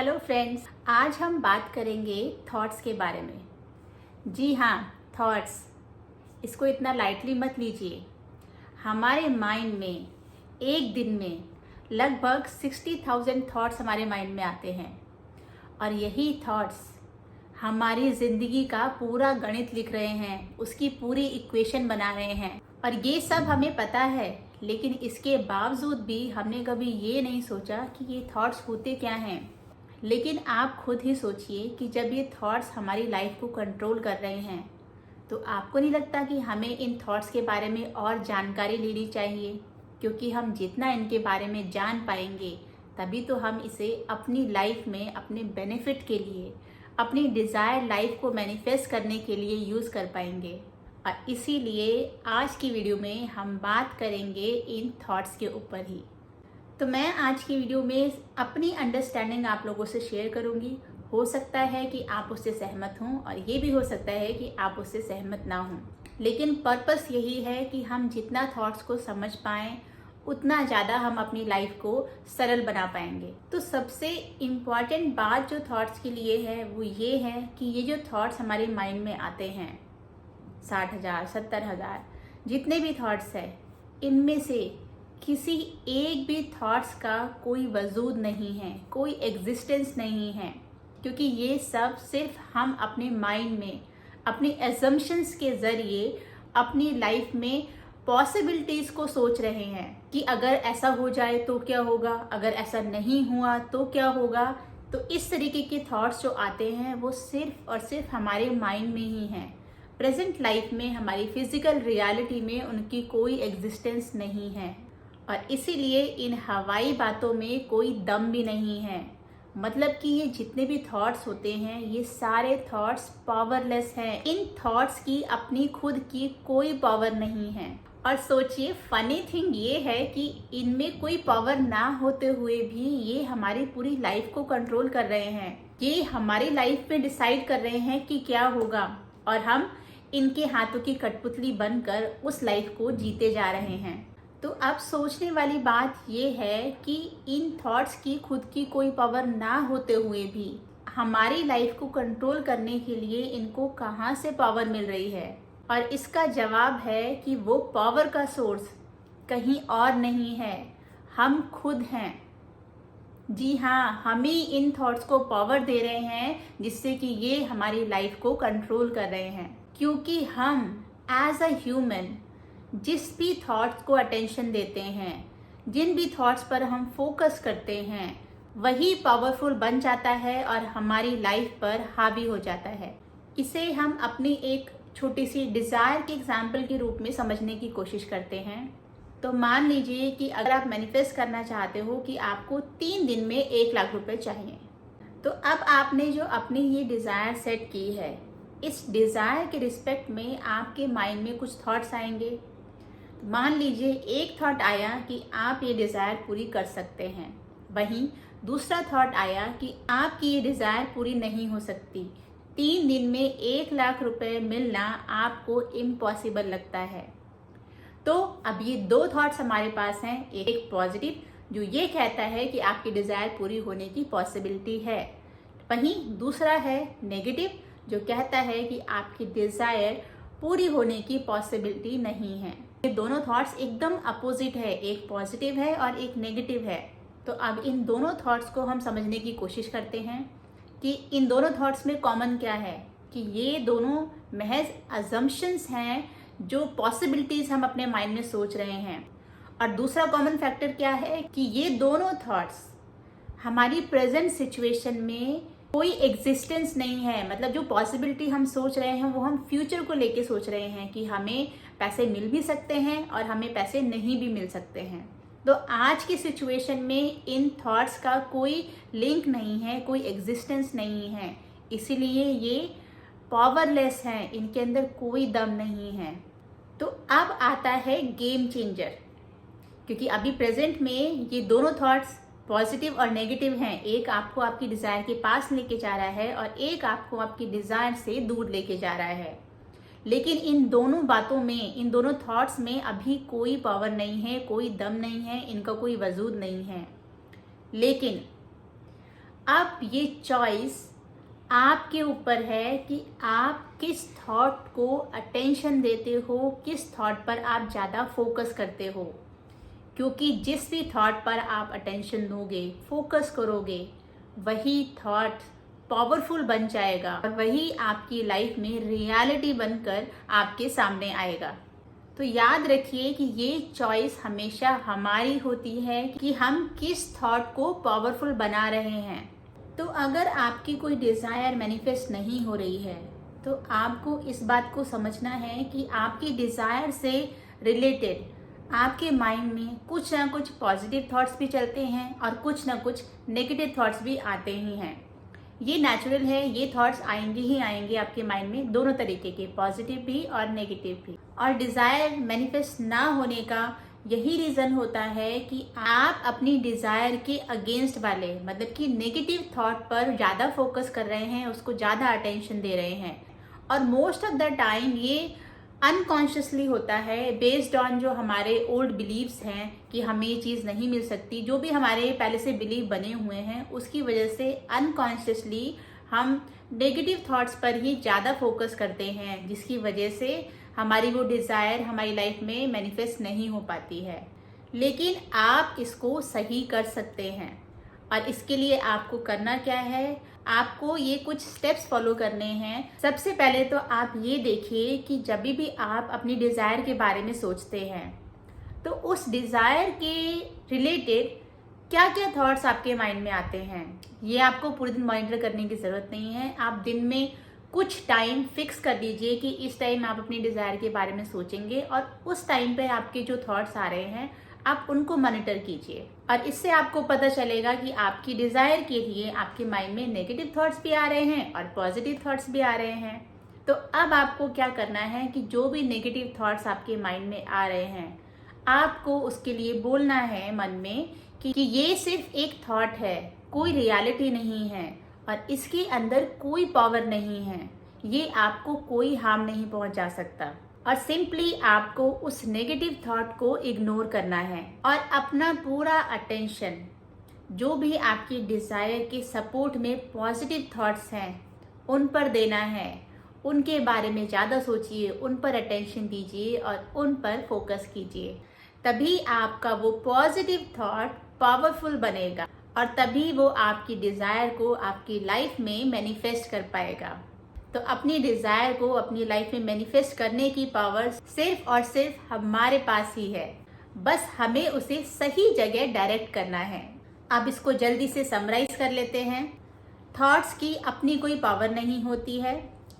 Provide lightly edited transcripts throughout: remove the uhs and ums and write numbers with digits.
Hello friends, आज हम बात करेंगे थॉट्स के बारे में। जी हाँ, थॉट्स। इसको इतना लाइटली मत लीजिए। हमारे माइंड में एक दिन में लगभग 60,000 थॉट्स हमारे माइंड में आते हैं और यही थॉट्स हमारी ज़िंदगी का पूरा गणित लिख रहे हैं, उसकी पूरी इक्वेशन बना रहे हैं। और ये सब हमें पता है, लेकिन इसके बावजूद भी हमने कभी ये नहीं सोचा कि ये थॉट्स होते क्या हैं। लेकिन आप खुद ही सोचिए कि जब ये थॉट्स हमारी लाइफ को कंट्रोल कर रहे हैं तो आपको नहीं लगता कि हमें इन थॉट्स के बारे में और जानकारी लेनी चाहिए? क्योंकि हम जितना इनके बारे में जान पाएंगे तभी तो हम इसे अपनी लाइफ में अपने बेनिफिट के लिए, अपनी डिज़ायर लाइफ को मैनिफेस्ट करने के लिए यूज़ कर पाएंगे। और इसीलिए आज की वीडियो में हम बात करेंगे इन थॉट्स के ऊपर ही। तो मैं आज की वीडियो में अपनी अंडरस्टैंडिंग आप लोगों से शेयर करूंगी। हो सकता है कि आप उससे सहमत हों और ये भी हो सकता है कि आप उससे सहमत ना हों, लेकिन पर्पस यही है कि हम जितना थॉट्स को समझ पाएं उतना ज़्यादा हम अपनी लाइफ को सरल बना पाएंगे। तो सबसे इम्पॉर्टेंट बात जो थॉट्स के लिए है वो ये है कि ये जो थॉट्स हमारे माइंड में आते हैं, 60,000, 70,000 जितने भी थॉट्स हैं, इनमें से किसी एक भी थॉट्स का कोई वजूद नहीं है, कोई एग्जिस्टेंस नहीं है, क्योंकि ये सब सिर्फ हम अपने माइंड में अपनी एजम्पशंस के ज़रिए अपनी लाइफ में पॉसिबिलिटीज़ को सोच रहे हैं कि अगर ऐसा हो जाए तो क्या होगा, अगर ऐसा नहीं हुआ तो क्या होगा। तो इस तरीके के थॉट्स जो आते हैं वो सिर्फ और सिर्फ हमारे माइंड में ही हैं। प्रेजेंट लाइफ में, हमारी फिजिकल रियलिटी में उनकी कोई एग्जिस्टेंस नहीं है और इसीलिए इन हवाई बातों में कोई दम भी नहीं है। मतलब कि ये जितने भी थॉट्स होते हैं ये सारे थॉट्स पावरलेस हैं। इन थॉट्स की अपनी खुद की कोई पावर नहीं है। और सोचिए, फनी थिंग ये है कि इनमें कोई पावर ना होते हुए भी ये हमारी पूरी लाइफ को कंट्रोल कर रहे हैं। ये हमारी लाइफ में डिसाइड कर रहे हैं कि क्या होगा और हम इनके हाथों की कठपुतली बनकर उस लाइफ को जीते जा रहे हैं। तो अब सोचने वाली बात यह है कि इन थॉट्स की खुद की कोई पावर ना होते हुए भी हमारी लाइफ को कंट्रोल करने के लिए इनको कहाँ से पावर मिल रही है। और इसका जवाब है कि वो पावर का सोर्स कहीं और नहीं है, हम खुद हैं। जी हाँ, हम ही इन थॉट्स को पावर दे रहे हैं जिससे कि ये हमारी लाइफ को कंट्रोल कर रहे हैं। क्योंकि हम एज अ ह्यूमन जिस भी थॉट्स को अटेंशन देते हैं, जिन भी थॉट्स पर हम फोकस करते हैं, वही पावरफुल बन जाता है और हमारी लाइफ पर हावी हो जाता है। इसे हम अपनी एक छोटी सी डिज़ायर के एग्जाम्पल के रूप में समझने की कोशिश करते हैं। तो मान लीजिए कि अगर आप मैनिफेस्ट करना चाहते हो कि आपको 3 दिन में 1 लाख रुपए चाहिए, तो अब आपने जो अपनी ये डिज़ायर सेट की है, इस डिज़ायर के रिस्पेक्ट में आपके माइंड में कुछ थॉट्स आएंगे। मान लीजिए एक थॉट आया कि आप ये डिज़ायर पूरी कर सकते हैं, वहीं दूसरा थॉट आया कि आपकी ये डिज़ायर पूरी नहीं हो सकती। 3 दिन में 1 लाख रुपए मिलना आपको इम्पॉसिबल लगता है। तो अब ये 2 थॉट्स हमारे पास हैं, एक पॉजिटिव जो ये कहता है कि आपकी डिज़ायर पूरी होने की पॉसिबिलिटी है, वहीं दूसरा है नेगेटिव जो कहता है कि आपकी डिज़ायर पूरी होने की पॉसिबिलिटी नहीं है। ये दोनों थॉट्स एकदम अपोजिट है, एक पॉजिटिव है और एक नेगेटिव है। तो अब इन दोनों थॉट्स को हम समझने की कोशिश करते हैं कि इन दोनों थॉट्स में कॉमन क्या है, कि ये दोनों महज अजम्पशंस हैं, जो पॉसिबिलिटीज़ हम अपने माइंड में सोच रहे हैं। और दूसरा कॉमन फैक्टर क्या है कि ये दोनों थॉट्स हमारी प्रेजेंट सिचुएशन में कोई एग्जिस्टेंस नहीं है। मतलब जो पॉसिबिलिटी हम सोच रहे हैं वो हम फ्यूचर को लेके सोच रहे हैं कि हमें पैसे मिल भी सकते हैं और हमें पैसे नहीं भी मिल सकते हैं। तो आज की सिचुएशन में इन थॉट्स का कोई लिंक नहीं है, कोई एग्जिस्टेंस नहीं है, इसीलिए ये पावरलेस हैं, इनके अंदर कोई दम नहीं है। तो अब आता है गेम चेंजर, क्योंकि अभी प्रेजेंट में ये दोनों थॉट्स पॉजिटिव और नेगेटिव हैं। एक आपको आपकी डिज़ायर के पास लेके जा रहा है और एक आपको आपकी डिज़ायर से दूर लेके जा रहा है। लेकिन इन दोनों बातों में, इन दोनों थॉट्स में अभी कोई पावर नहीं है, कोई दम नहीं है, इनका कोई वजूद नहीं है। लेकिन अब ये चॉइस आपके ऊपर है कि आप किस थॉट को अटेंशन देते हो, किस थॉट पर आप ज़्यादा फोकस करते हो। क्योंकि जिस भी थॉट पर आप अटेंशन दोगे, फोकस करोगे, वही थॉट पावरफुल बन जाएगा और वही आपकी लाइफ में रियलिटी बनकर आपके सामने आएगा। तो याद रखिए कि ये चॉइस हमेशा हमारी होती है कि हम किस थॉट को पावरफुल बना रहे हैं। तो अगर आपकी कोई डिज़ायर मैनिफेस्ट नहीं हो रही है तो आपको इस बात को समझना है कि आपकी डिज़ायर से रिलेटेड आपके माइंड में कुछ ना कुछ पॉजिटिव थॉट्स भी चलते हैं और कुछ ना कुछ नेगेटिव थॉट्स भी आते ही हैं। ये नेचुरल है, ये थॉट्स आएंगे ही आएंगे आपके माइंड में, दोनों तरीके के, पॉजिटिव भी और नेगेटिव भी। और डिज़ायर मैनिफेस्ट ना होने का यही रीज़न होता है कि आप अपनी डिज़ायर के अगेंस्ट वाले, मतलब कि नेगेटिव थॉट पर ज़्यादा फोकस कर रहे हैं, उसको ज़्यादा अटेंशन दे रहे हैं। और मोस्ट ऑफ द टाइम ये अनकॉन्शियसली होता है, बेस्ड ऑन जो हमारे ओल्ड बिलीव्स हैं कि हमें ये चीज़ नहीं मिल सकती। जो भी हमारे पहले से बिलीव बने हुए हैं उसकी वजह से अनकॉन्शियसली हम नेगेटिव थॉट्स पर ही ज़्यादा फोकस करते हैं, जिसकी वजह से हमारी वो डिज़ायर हमारी लाइफ में मैनिफेस्ट नहीं हो पाती है। लेकिन आप इसको सही कर सकते हैं और इसके लिए आपको करना क्या है, आपको ये कुछ स्टेप्स फॉलो करने हैं। सबसे पहले तो आप ये देखिए कि जब भी आप अपनी डिज़ायर के बारे में सोचते हैं तो उस डिज़ायर के रिलेटेड क्या क्या थॉट्स आपके माइंड में आते हैं। ये आपको पूरे दिन मॉनिटर करने की ज़रूरत नहीं है। आप दिन में कुछ टाइम फिक्स कर दीजिए कि इस टाइम आप अपनी डिज़ायर के बारे में सोचेंगे और उस टाइम पे आपके जो थॉट्स आ रहे हैं आप उनको मॉनिटर कीजिए। और इससे आपको पता चलेगा कि आपकी डिज़ायर के लिए आपके माइंड में नेगेटिव थॉट्स भी आ रहे हैं और पॉजिटिव थॉट्स भी आ रहे हैं। तो अब आपको क्या करना है कि जो भी नेगेटिव थॉट्स आपके माइंड में आ रहे हैं, आपको उसके लिए बोलना है मन में कि ये सिर्फ एक थॉट है, कोई रियलिटी नहीं है और इसके अंदर कोई पावर नहीं है, ये आपको कोई हार्म नहीं पहुंचा सकता। और सिंपली आपको उस नेगेटिव थॉट को इग्नोर करना है और अपना पूरा अटेंशन जो भी आपकी डिज़ायर के सपोर्ट में पॉजिटिव थॉट्स हैं उन पर देना है। उनके बारे में ज़्यादा सोचिए, उन पर अटेंशन दीजिए और उन पर फोकस कीजिए। तभी आपका वो पॉजिटिव थॉट पावरफुल बनेगा और तभी वो आपकी डिज़ायर को आपकी लाइफ में मैनिफेस्ट कर पाएगा। तो अपनी डिज़ायर को अपनी लाइफ में मैनिफेस्ट करने की पावर सिर्फ और सिर्फ हमारे पास ही है, बस हमें उसे सही जगह डायरेक्ट करना है। अब इसको जल्दी से समराइज कर लेते हैं। थॉट्स की अपनी कोई पावर नहीं होती है,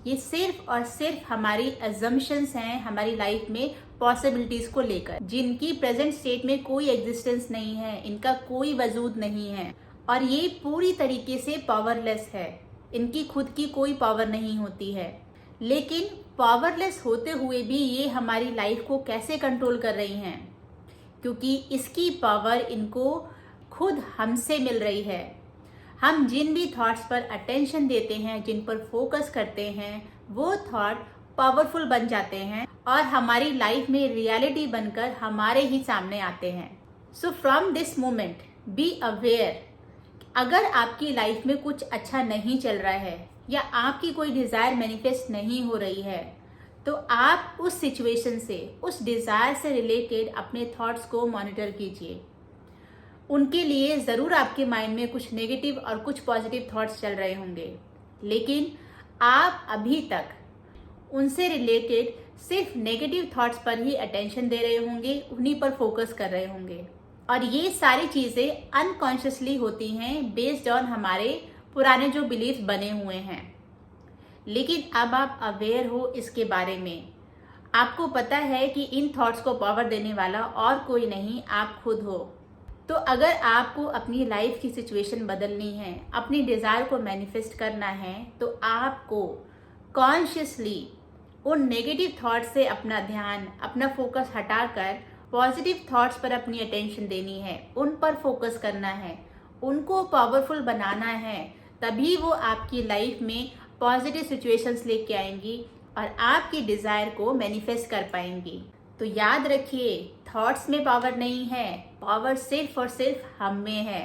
ये सिर्फ और सिर्फ हमारी अजम्पशंस हैं हमारी लाइफ में पॉसिबिलिटीज़ को लेकर, जिनकी प्रेजेंट स्टेट में कोई एग्जिस्टेंस नहीं है, इनका कोई वजूद नहीं है और ये पूरी तरीके से पावरलेस है। इनकी खुद की कोई पावर नहीं होती है। लेकिन पावरलेस होते हुए भी ये हमारी लाइफ को कैसे कंट्रोल कर रही हैं, क्योंकि इसकी पावर इनको खुद हमसे मिल रही है। हम जिन भी थॉट्स पर अटेंशन देते हैं, जिन पर फोकस करते हैं, वो थॉट पावरफुल बन जाते हैं और हमारी लाइफ में रियलिटी बनकर हमारे ही सामने आते हैं। So from this moment be aware, अगर आपकी लाइफ में कुछ अच्छा नहीं चल रहा है या आपकी कोई डिज़ायर मैनिफेस्ट नहीं हो रही है तो आप उस सिचुएशन से, उस डिज़ायर से रिलेटेड अपने थॉट्स को मॉनिटर कीजिए। उनके लिए ज़रूर आपके माइंड में कुछ नेगेटिव और कुछ पॉजिटिव थॉट्स चल रहे होंगे, लेकिन आप अभी तक उनसे रिलेटेड सिर्फ नेगेटिव थॉट्स पर ही अटेंशन दे रहे होंगे, उन्हीं पर फोकस कर रहे होंगे। और ये सारी चीज़ें अनकॉन्शियसली होती हैं बेस्ड ऑन हमारे पुराने जो बिलीफ बने हुए हैं। लेकिन अब आप अवेयर हो इसके बारे में, आपको पता है कि इन थॉट्स को पावर देने वाला और कोई नहीं, आप खुद हो। तो अगर आपको अपनी लाइफ की सिचुएशन बदलनी है, अपनी डिज़ायर को मैनिफेस्ट करना है, तो आपको कॉन्शियसली उन नेगेटिव थॉट्स से अपना ध्यान, अपना फोकस हटाकर पॉजिटिव थॉट्स पर अपनी अटेंशन देनी है, उन पर फोकस करना है, उनको पावरफुल बनाना है। तभी वो आपकी लाइफ में पॉजिटिव सिचुएशंस लेके आएंगी और आपकी डिज़ायर को मैनिफेस्ट कर पाएंगी। तो याद रखिए, थॉट्स में पावर नहीं है, पावर सिर्फ और सिर्फ हम में है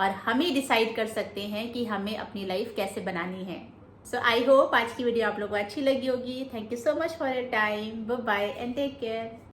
और हम ही डिसाइड कर सकते हैं कि हमें अपनी लाइफ कैसे बनानी है। सो आई होप आज की वीडियो आप लोगों को अच्छी लगी होगी। Thank you so much for your time. Bye bye and take care.